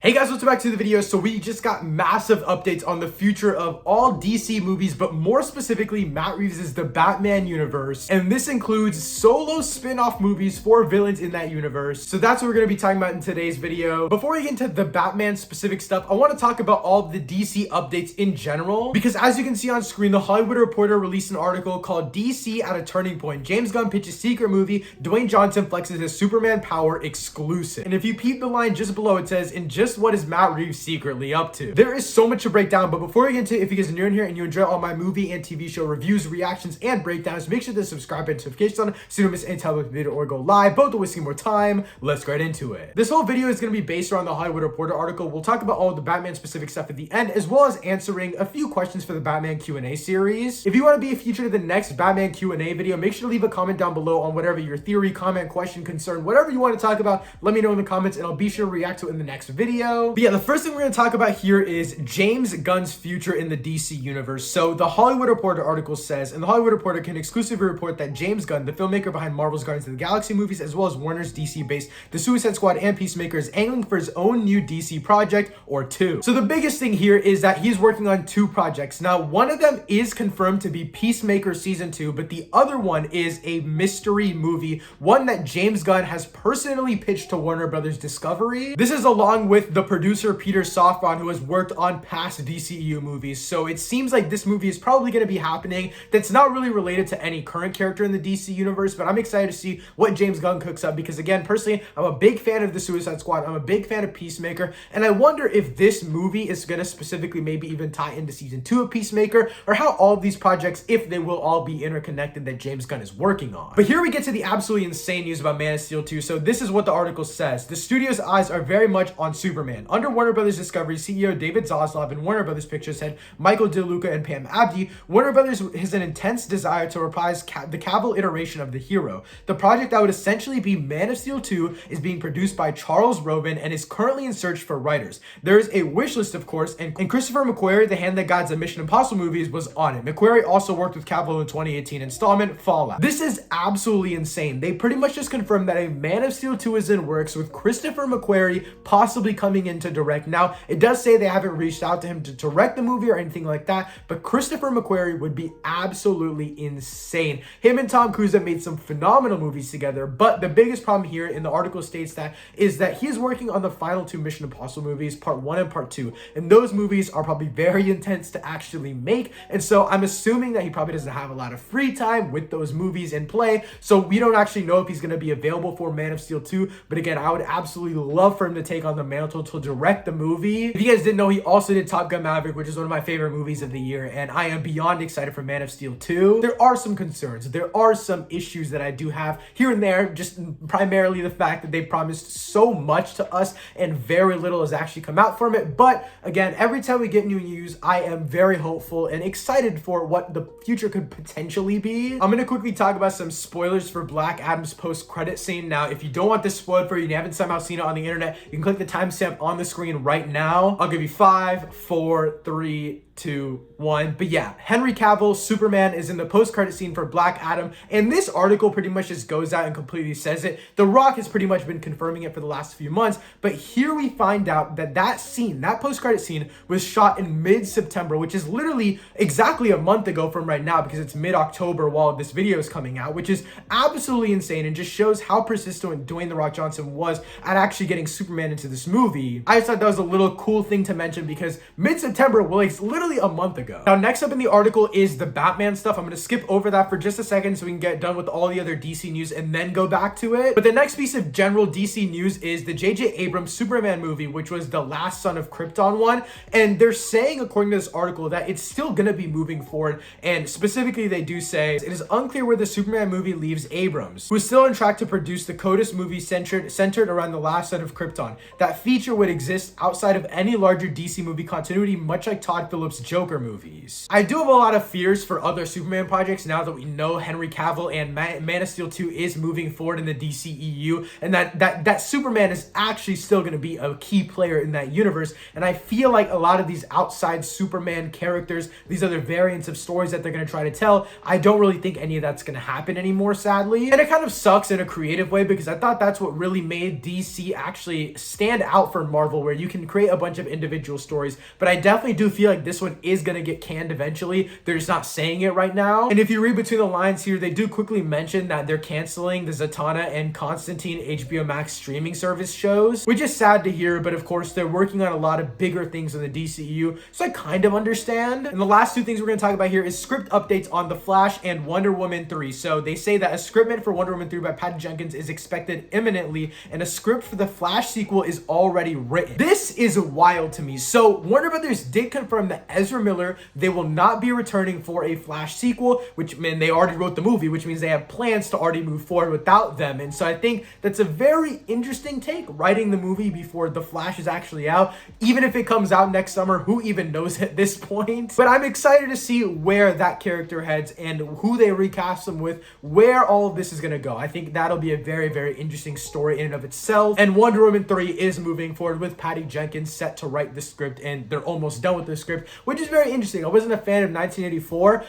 Hey guys, welcome back to the video. So we just got massive updates on the future of all DC movies, but more specifically Matt Reeves' The Batman universe. And this includes solo spin-off movies for villains in that universe. So that's what we're going to be talking about in today's video. Before we get into the Batman specific stuff, I want to talk about all of the DC updates in general, because as you can see on screen, The Hollywood Reporter released an article called DC at a Turning Point. James Gunn pitches secret movie, Dwayne Johnson flexes his Superman power exclusive. And if you peep the line just below, it says, in just what is Matt Reeves secretly up to? There is so much to break down, but before we get into it, if you guys are new in here and you enjoy all my movie and TV show reviews, reactions, and breakdowns, make sure to subscribe and notifications on so you don't miss any time of the video or go live. Both are wasting more time. Let's get into it. This whole video is going to be based around the Hollywood Reporter article. We'll talk about all of the Batman specific stuff at the end, as well as answering a few questions for the Batman Q&A series. If you want to be featured in the next Batman Q&A video, make sure to leave a comment down below on whatever your theory, comment, question, concern, whatever you want to talk about. Let me know in the comments and I'll be sure to react to it in the next video. But yeah, the first thing we're going to talk about here is James Gunn's future in the DC universe. So the Hollywood Reporter article says, and the Hollywood Reporter can exclusively report that James Gunn, the filmmaker behind Marvel's Guardians of the Galaxy movies, as well as Warner's DC-based The Suicide Squad and Peacemaker, is angling for his own new DC project or two. So the biggest thing here is that he's working on two projects. Now, one of them is confirmed to be Peacemaker Season 2, but the other one is a mystery movie, one that James Gunn has personally pitched to Warner Brothers Discovery. This is along with the producer Peter Safran, who has worked on past DCEU movies. So it seems like this movie is probably going to be happening that's not really related to any current character in the DC universe, but I'm excited to see what James Gunn cooks up, because again, personally, I'm a big fan of The Suicide Squad. I'm a big fan of Peacemaker, and I wonder if this movie is going to specifically maybe even tie into season 2 of Peacemaker, or how all of these projects, if they will all be interconnected, that James Gunn is working on. But here we get to the absolutely insane news about Man of Steel 2. So this is what the article says. The studio's eyes are very much on Superman. Under Warner Brothers Discovery, CEO David Zaslav and Warner Brothers Pictures head Michael DeLuca and Pam Abdi, Warner Brothers has an intense desire to reprise the Cavill iteration of the hero. The project that would essentially be Man of Steel 2 is being produced by Charles Robin and is currently in search for writers. There is a wish list, of course, and Christopher McQuarrie, the hand that guides the Mission Impossible movies, was on it. McQuarrie also worked with Cavill in 2018 installment Fallout. This is absolutely insane. They pretty much just confirmed that a Man of Steel 2 is in works, with Christopher McQuarrie possibly coming in to direct. Now, it does say they haven't reached out to him to direct the movie or anything like that, but Christopher McQuarrie would be absolutely insane. Him and Tom Cruise have made some phenomenal movies together, but the biggest problem here in the article states that is that he is working on the final two Mission Impossible movies, part 1 and part 2, and those movies are probably very intense to actually make, and so I'm assuming that he probably doesn't have a lot of free time with those movies in play, so we don't actually know if he's going to be available for Man of Steel 2, but again, I would absolutely love for him to take on the mantle to direct the movie. If you guys didn't know, he also did Top Gun Maverick, which is one of my favorite movies of the year, and I am beyond excited for Man of Steel 2. There are some concerns. There are some issues that I do have here and there, just primarily the fact that they promised so much to us and very little has actually come out from it. But again, every time we get new news, I am very hopeful and excited for what the future could potentially be. I'm going to quickly talk about some spoilers for Black Adam's post-credit scene. Now, if you don't want this spoiled for you and you haven't somehow seen it on the internet, you can click the timestamp on the screen right now. I'll give you 5, 4, 3, 2, 1. But yeah, Henry Cavill, Superman, is in the post-credit scene for Black Adam, and this article pretty much just goes out and completely says it. The Rock has pretty much been confirming it for the last few months, but here we find out that that scene, that post-credit scene, was shot in mid-September, which is literally exactly a month ago from right now, because it's mid-October while this video is coming out, which is absolutely insane and just shows how persistent Dwayne "The Rock" Johnson was at actually getting Superman into this movie. I just thought that was a little cool thing to mention, because mid-September, well, it's literally a month ago. Now, next up in the article is the Batman stuff. I'm going to skip over that for just a second so we can get done with all the other DC news and then go back to it. But the next piece of general DC news is the J.J. Abrams Superman movie, which was the Last Son of Krypton one. And they're saying, according to this article, that it's still going to be moving forward. And specifically, they do say it is unclear where the Superman movie leaves Abrams, who is still on track to produce the CODIS movie centered around the Last Son of Krypton. That feature would exist outside of any larger DC movie continuity, much like Todd Phillips' Phillips' Joker movies. I do have a lot of fears for other Superman projects now that we know Henry Cavill and Man of Steel 2 is moving forward in the DCEU, and that Superman is actually still going to be a key player in that universe. And I feel like a lot of these outside Superman characters, these other variants of stories that they're going to try to tell, I don't really think any of that's going to happen anymore, sadly. And it kind of sucks in a creative way, because I thought that's what really made DC actually stand out for Marvel, where you can create a bunch of individual stories. But I definitely do feel like this one is going to get canned eventually. They're just not saying it right now. And if you read between the lines here, they do quickly mention that they're canceling the Zatanna and Constantine HBO Max streaming service shows, which is sad to hear, but of course they're working on a lot of bigger things in the DCEU, so I kind of understand. And the last two things we're going to talk about here is script updates on The Flash and Wonder Woman 3. So they say that a script for Wonder Woman 3 by Patty Jenkins is expected imminently, and a script for the Flash sequel is already written. This is wild to me. So Warner Brothers did confirm that Ezra Miller, they will not be returning for a Flash sequel, which means they already wrote the movie, which means they have plans to already move forward without them. And so I think that's a very interesting take, writing the movie before The Flash is actually out. Even if it comes out next summer, who even knows at this point? But I'm excited to see where that character heads and who they recast them with, where all of this is going to go. I think that'll be a very, very interesting story in and of itself. And Wonder Woman 3 is moving forward with Patty Jenkins set to write the script, and they're almost done with the script, which is very interesting. I wasn't a fan of 1984.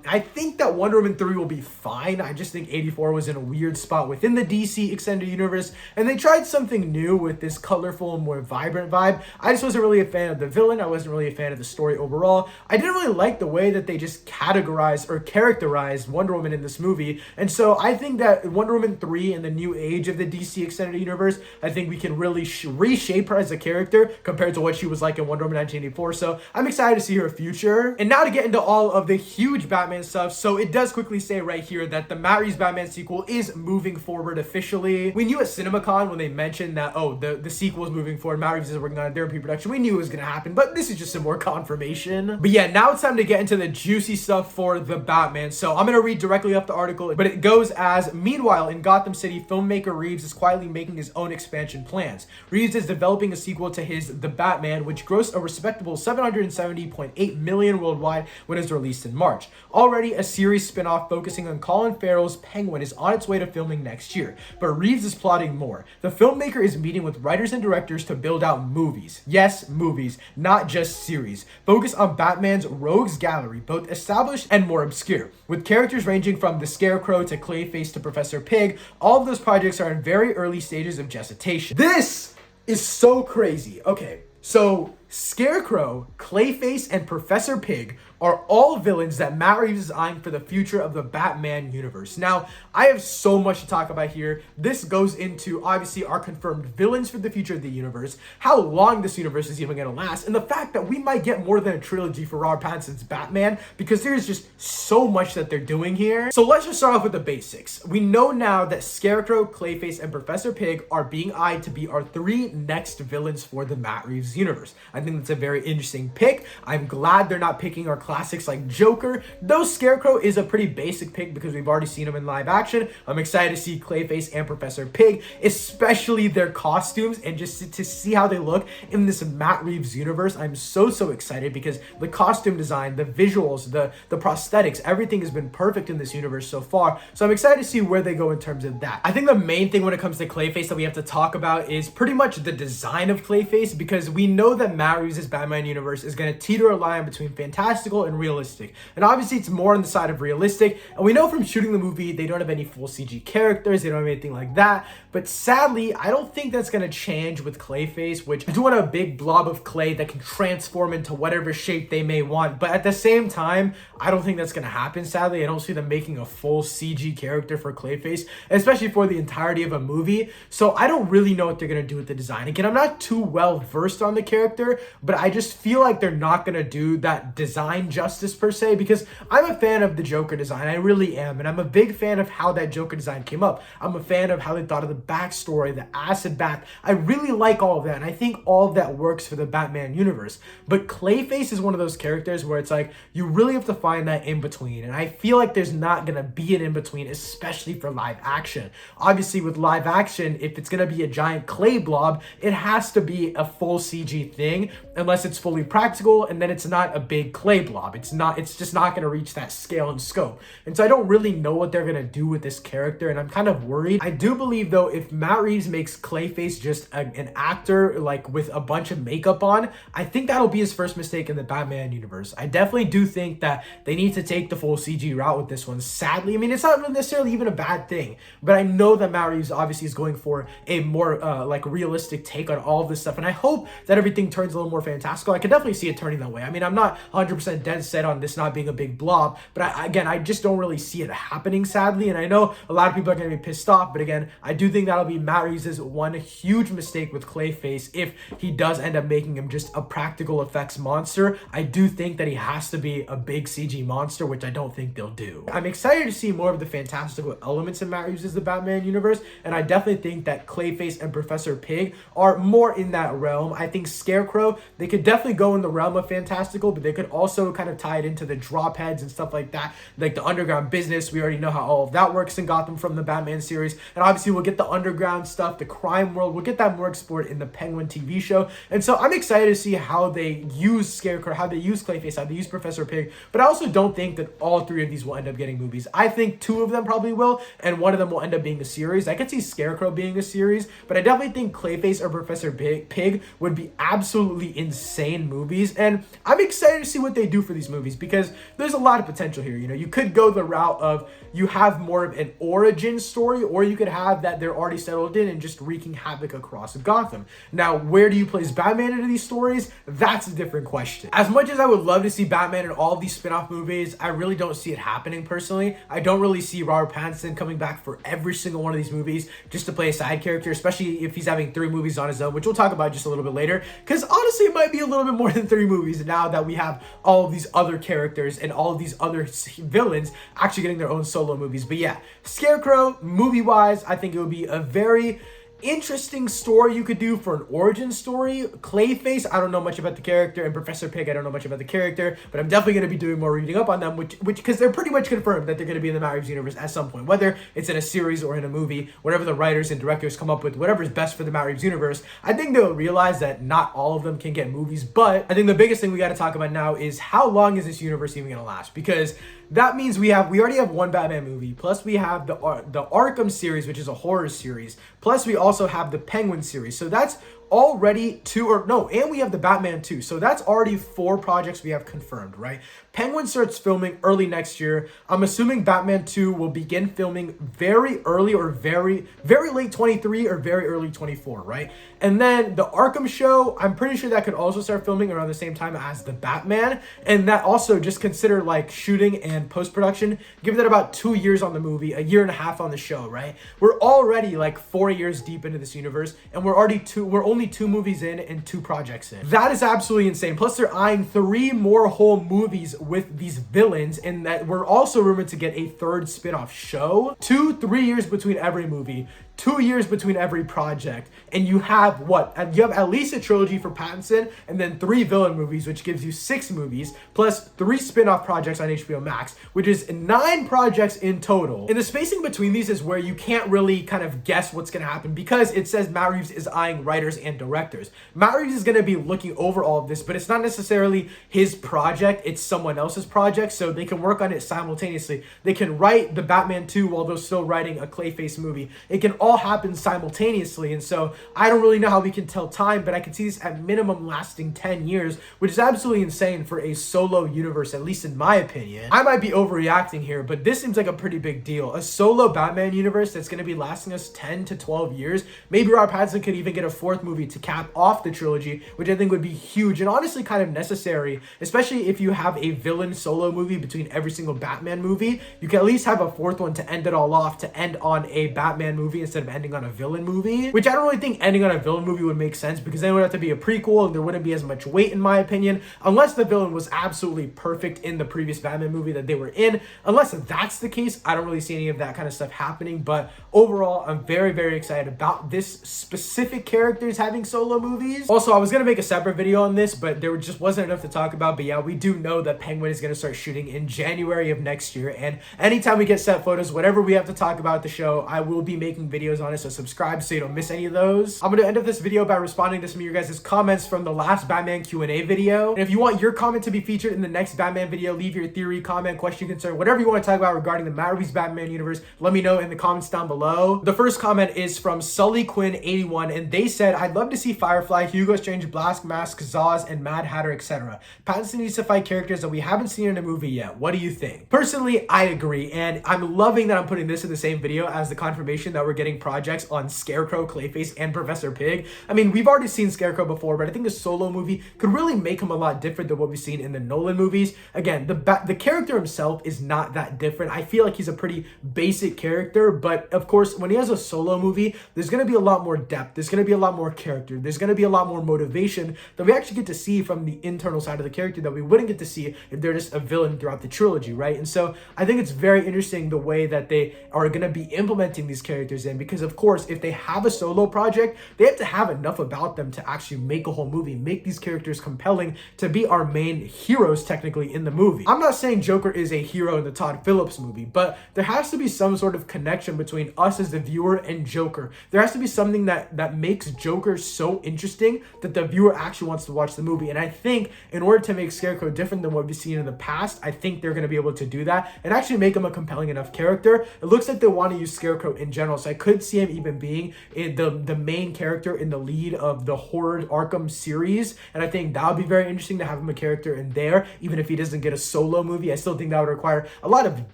I think that Wonder Woman 3 will be fine. I just think 84 was in a weird spot within the DC extended universe, and they tried something new with this colorful and more vibrant vibe. I just wasn't really a fan of the villain. I wasn't really a fan of the story overall. I didn't really like the way that they just categorized or characterized Wonder Woman in this movie, and so I think that Wonder Woman 3 in the new age of the DC extended universe, I think we can really reshape her as a character compared to what she was like in Wonder Woman 1984. So I'm excited to see her future. And now to get into all of the huge Batman stuff. So it does quickly say right here that the Matt Reeves Batman sequel is moving forward officially. We knew at CinemaCon when they mentioned that, oh, the sequel is moving forward, Matt Reeves is working on it, they're in pre-production. We knew it was going to happen, but this is just some more confirmation. But yeah, now it's time to get into the juicy stuff for the Batman. So I'm going to read directly off the article, but it goes as, meanwhile, in Gotham City, filmmaker Reeves is quietly making his own expansion plans. Reeves is developing a sequel to his The Batman, which grossed a respectable $770.8 million worldwide when it was released in March. Already, a series spinoff focusing on Colin Farrell's Penguin is on its way to filming next year, but Reeves is plotting more. The filmmaker is meeting with writers and directors to build out movies. Yes, movies, not just series. Focus on Batman's rogues gallery, both established and more obscure. With characters ranging from the Scarecrow to Clayface to Professor Pig, all of those projects are in very early stages of gestation. This is so crazy. Okay, so Scarecrow, Clayface, and Professor Pig are all villains that Matt Reeves is eyeing for the future of the Batman universe. Now, I have so much to talk about here. This goes into, obviously, our confirmed villains for the future of the universe, how long this universe is even going to last, and the fact that we might get more than a trilogy for Robert Pattinson's Batman, because there's just so much that they're doing here. So let's just start off with the basics. We know now that Scarecrow, Clayface, and Professor Pig are being eyed to be our three next villains for the Matt Reeves universe. I think that's a very interesting pick. I'm glad they're not picking our classics like Joker, though Scarecrow is a pretty basic pick because we've already seen him in live action. I'm excited to see Clayface and Professor Pig, especially their costumes, and just to see how they look in this Matt Reeves universe. I'm so excited because the costume design, the visuals, the prosthetics, everything has been perfect in this universe so far. So I'm excited to see where they go in terms of that. I think the main thing when it comes to Clayface that we have to talk about is pretty much the design of Clayface, because we know that Matt Reeves' Batman universe is going to teeter a line between fantastical and realistic. And obviously it's more on the side of realistic. And we know from shooting the movie, they don't have any full CG characters. They don't have anything like that. But sadly, I don't think that's going to change with Clayface, which I do want a big blob of clay that can transform into whatever shape they may want. But at the same time, I don't think that's going to happen. Sadly, I don't see them making a full CG character for Clayface, especially for the entirety of a movie. So I don't really know what they're going to do with the design. Again, I'm not too well versed on the character, but I just feel like they're not going to do that design justice per se, because I'm a fan of the Joker design. I really am. And I'm a big fan of how that Joker design came up. I'm a fan of how they thought of the backstory, the acid bath. I really like all of that. And I think all of that works for the Batman universe. But Clayface is one of those characters where it's like, you really have to find that in between. And I feel like there's not going to be an in between, especially for live action. Obviously with live action, if it's going to be a giant clay blob, it has to be a full CG thing. thing unless it's fully practical, and then it's not a big clay blob. It's just not going to reach that scale and scope. And so I don't really know what they're going to do with this character, and I'm kind of worried. I do believe though, if Matt Reeves makes Clayface just an actor like with a bunch of makeup on, I think that'll be his first mistake in the Batman universe. I definitely do think that they need to take the full CG route with this one. Sadly, I mean, it's not necessarily even a bad thing, but I know that Matt Reeves obviously is going for a more like realistic take on all of this stuff, and I hope that everything turns a little more fantastical. I can definitely see it turning that way. I mean, I'm not 100% dead set on this not being a big blob, but I just don't really see it happening, sadly, and I know a lot of people are going to be pissed off, but again, I do think that'll be Matt Reeves' one huge mistake with Clayface if he does end up making him just a practical effects monster. I do think that he has to be a big CG monster, which I don't think they'll do. I'm excited to see more of the fantastical elements in Matt Reeves' The Batman universe, and I definitely think that Clayface and Professor Pig are more in that realm. I think Scarecrow, they could definitely go in the realm of fantastical, but they could also kind of tie it into the drop heads and stuff like that, like the underground business. We already know how all of that works in Gotham from the Batman series, and obviously we'll get the underground stuff, the crime world, we'll get that more explored in the Penguin TV show. And so I'm excited to see how they use Scarecrow, how they use Clayface, how they use Professor Pig, but I also don't think that all three of these will end up getting movies. I think two of them probably will, and one of them will end up being a series. I could see Scarecrow being a series, but I definitely think Clayface or Professor Pig would be absolutely insane movies, and I'm excited to see what they do for these movies because there's a lot of potential here. You know, you could go the route of you have more of an origin story, or you could have that they're already settled in and just wreaking havoc across Gotham. Now, where do you place Batman into these stories? That's a different question. As much as I would love to see Batman in all of these spin-off movies, I really don't see it happening personally. I don't really see Robert Pattinson coming back for every single one of these movies just to play a side character, especially if he's having 3 movies on his own, which we'll talk about just a little bit later, because honestly it might be a little bit more than 3 movies now that we have all of these other characters and all of these other villains actually getting their own solo movies. But yeah, Scarecrow, movie-wise, I think it would be a very interesting story you could do for an origin story. Clayface, I don't know much about the character, and Professor Pig, I don't know much about the character, but I'm definitely going to be doing more reading up on them, which because they're pretty much confirmed that they're going to be in the Matt Reeves universe at some point, whether it's in a series or in a movie, whatever the writers and directors come up with, whatever is best for the Matt Reeves universe. I think they'll realize that not all of them can get movies, but I think the biggest thing we got to talk about now is how long is this universe even going to last? Because that means we already have one Batman movie, plus we have the Arkham series, which is a horror series, plus we also have the Penguin series. So that's already and we have the Batman 2. So that's already 4 projects we have confirmed, right? Penguin starts filming early next year. I'm assuming Batman 2 will begin filming very early or very, very late 23 or very early 24, right? And then the Arkham show, I'm pretty sure that could also start filming around the same time as the Batman. And that also, just consider like shooting and post-production, give that about 2 years on the movie, a year and a half on the show, right? We're already like 4 years deep into this universe, and we're only 2 movies in and 2 projects in. That is absolutely insane. Plus they're eyeing 3 more whole movies with these villains, and that we're also rumored to get a 3rd spin-off show. 3 years between every movie, 2 years between every project, and you have what? You have at least a trilogy for Pattinson, and then 3 villain movies, which gives you 6 movies, plus 3 spin-off projects on HBO Max, which is 9 projects in total. And the spacing between these is where you can't really kind of guess what's gonna happen, because it says Matt Reeves is eyeing writers and directors. Matt Reeves is gonna be looking over all of this, but it's not necessarily his project, it's someone else's project, so they can work on it simultaneously. They can write the Batman 2 while they're still writing a Clayface movie. It can all happen simultaneously, and so I don't really know how we can tell time, but I can see this at minimum lasting 10 years, which is absolutely insane for a solo universe, at least in my opinion. I might be overreacting here, but this seems like a pretty big deal. A solo Batman universe that's going to be lasting us 10 to 12 years. Maybe Robert Pattinson could even get a 4th movie to cap off the trilogy, which I think would be huge and honestly kind of necessary, especially if you have a villain solo movie between every single Batman movie. You can at least have a 4th one to end it all off, to end on a Batman movie instead of ending on a villain movie, which I don't really think ending on a villain movie would make sense, because then it would have to be a prequel and there wouldn't be as much weight, in my opinion, unless the villain was absolutely perfect in the previous Batman movie that they were in. Unless that's the case, I don't really see any of that kind of stuff happening. But overall, I'm very, very excited about this specific characters having solo movies. Also, I was gonna make a separate video on this, but there just wasn't enough to talk about. But yeah, we do know that Penguin is gonna start shooting in January of next year, and anytime we get set photos, whatever we have to talk about the show, I will be making videos on it, so subscribe so you don't miss any of those. I'm gonna end up this video by responding to some of your guys' comments from the last Batman Q&A video. And if you want your comment to be featured in the next Batman video, leave your theory, comment, question, concern, whatever you want to talk about regarding the Matt Reeves Batman universe, let me know in the comments down below. The first comment is from Sully Quinn 81, and they said, I'd love to see Firefly, Hugo Strange, Black Mask, Zaz, and Mad Hatter, etc. Pattinson needs to fight characters that we haven't seen in a movie yet. What do you think? Personally, I agree, and I'm loving that I'm putting this in the same video as the confirmation that we're getting projects on Scarecrow, Clayface, and Professor Pig. I mean, we've already seen Scarecrow before, but I think a solo movie could really make him a lot different than what we've seen in the Nolan movies. Again, the character himself is not that different. I feel like he's a pretty basic character, but of course, when he has a solo movie, there's going to be a lot more depth. There's going to be a lot more character. There's going to be a lot more motivation that we actually get to see from the internal side of the character that we wouldn't get to see if they're just a villain throughout the trilogy, right? And so I think it's very interesting the way that they are going to be implementing these characters in, because of course, if they have a solo project, they have to have enough about them to actually make a whole movie, make these characters compelling to be our main heroes technically in the movie. I'm not saying Joker is a hero in the Todd Phillips movie, but there has to be some sort of connection between us as the viewer and Joker. There has to be something that makes Joker so interesting that the viewer actually wants to watch the movie. And I think in order to make Scarecrow different than what we've seen in the past, I think they're going to be able to do that and actually make him a compelling enough character. It looks like they want to use Scarecrow in general, so I could see him even being in the main character in the lead of the horror Arkham series, and I think that would be very interesting to have him a character in there. Even if he doesn't get a solo movie, I still think that would require a lot of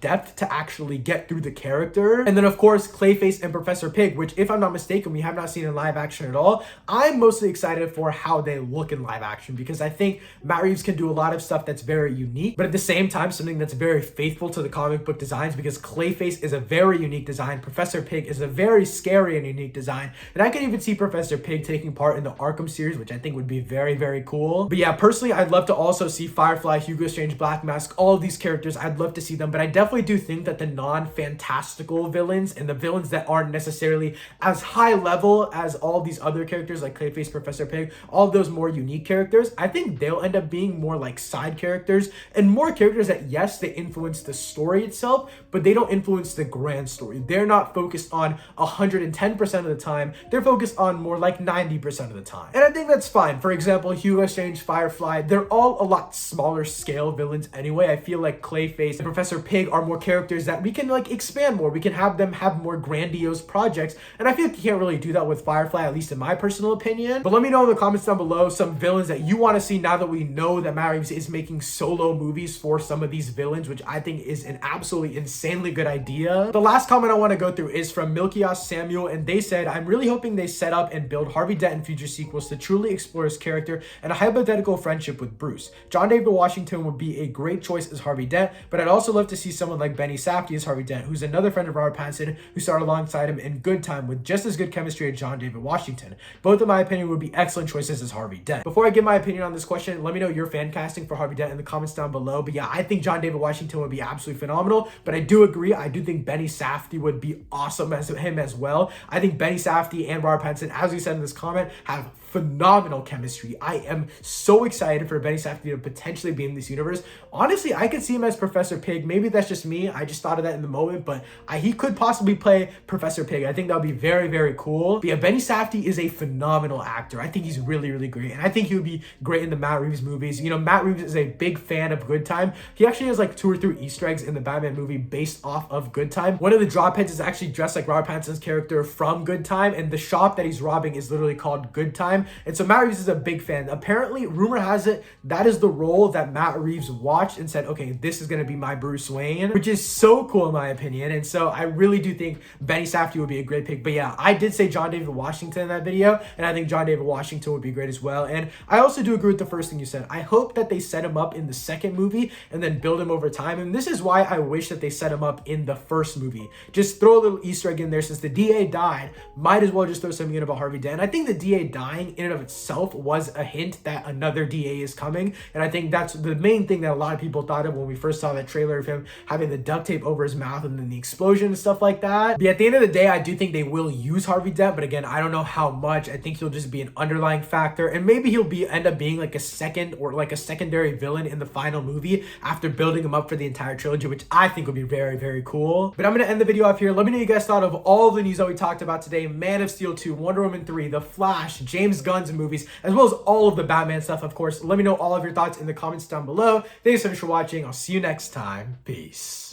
depth to actually get through the character. And then of course Clayface and Professor Pig, which if I'm not mistaken we have not seen in live action at all. I'm mostly excited for how they look in live action, because I think Matt Reeves can do a lot of stuff that's very unique, but at the same time something that's very faithful to the comic book designs, because Clayface is a very unique design, Professor Pig is a very scary and unique design, and I can even see Professor Pig taking part in the Arkham series, which I think would be very, very cool. But yeah, personally, I'd love to also see Firefly, Hugo Strange, Black Mask, all of these characters. I'd love to see them, but I definitely do think that the non-fantastical villains and the villains that aren't necessarily as high level as all these other characters like Clayface, Professor Pig, all of those more unique characters, I think they'll end up being more like side characters and more characters that, yes, they influence the story itself, but they don't influence the grand story. They're not focused on 110% of the time. They're focused on more like 90% of the time. And I think that's fine. For example, Hugo Strange, Firefly, they're all a lot smaller scale villains anyway. I feel like Clayface and Professor Pig are more characters that we can like expand more. We can have them have more grandiose projects. And I feel like you can't really do that with Firefly, at least in my personal opinion. But let me know in the comments down below some villains that you want to see now that we know that Matt Reeves is making solo movies for some of these villains, which I think is an absolutely insanely good idea. The last comment I want to go through is from Milkias Samuel, and they said, I'm really hoping they set up and build Harvey Dent in future sequels to truly explore his character and a hypothetical friendship with Bruce. John David Washington would be a great choice as Harvey Dent, but I'd also love to see someone like Benny Safdie as Harvey Dent, who's another friend of Robert Pattinson who starred alongside him in Good Time with just as good chemistry as John David Washington. Both, in my opinion, would be excellent choices as Harvey Dent. Before I give my opinion on this question, let me know your fan casting for Harvey Dent in the comments down below. But yeah, I think John David Washington would be absolutely phenomenal, but I do agree, I do think Benny Safdie would be awesome as him as well. I think Benny Safdie and Robert Pattinson, as we said in this comment, have phenomenal chemistry. I am so excited for Benny Safdie to potentially be in this universe. Honestly, I could see him as Professor Pig. Maybe that's just me. I just thought of that in the moment, but he could possibly play Professor Pig. I think that would be very, very cool. But yeah, Benny Safdie is a phenomenal actor. I think he's really, really great. And I think he would be great in the Matt Reeves movies. You know, Matt Reeves is a big fan of Good Time. He actually has like 2 or 3 Easter eggs in the Batman movie based off of Good Time. One of the drop heads is actually dressed like Robert Pattinson's character from Good Time, and the shop that he's robbing is literally called Good Time. And so Matt Reeves is a big fan. Apparently, rumor has it, that is the role that Matt Reeves watched and said, okay, this is going to be my Bruce Wayne, which is so cool in my opinion. And so I really do think Benny Safdie would be a great pick. But yeah, I did say John David Washington in that video, and I think John David Washington would be great as well. And I also do agree with the first thing you said. I hope that they set him up in the second movie and then build him over time. And this is why I wish that they set him up in the first movie. Just throw a little Easter egg in there. Since the DA died, might as well just throw something in about Harvey Dent. I think the DA dying in and of itself was a hint that another DA is coming. And I think that's the main thing that a lot of people thought of when we first saw that trailer of him having the duct tape over his mouth and then the explosion and stuff like that. But at the end of the day, I do think they will use Harvey Dent. But again, I don't know how much. much. I think he'll just be an underlying factor, and maybe he'll end up being like a second or like a secondary villain in the final movie after building him up for the entire trilogy, which I think would be very, very cool. But I'm gonna end the video off here. Let me know what you guys thought of all the news that we talked about today: Man of Steel 2, Wonder Woman 3, The Flash, James Gunn's movies, as well as all of the Batman stuff, of course. Let me know all of your thoughts in the comments down below. Thanks so much for watching. I'll see you next time. Peace.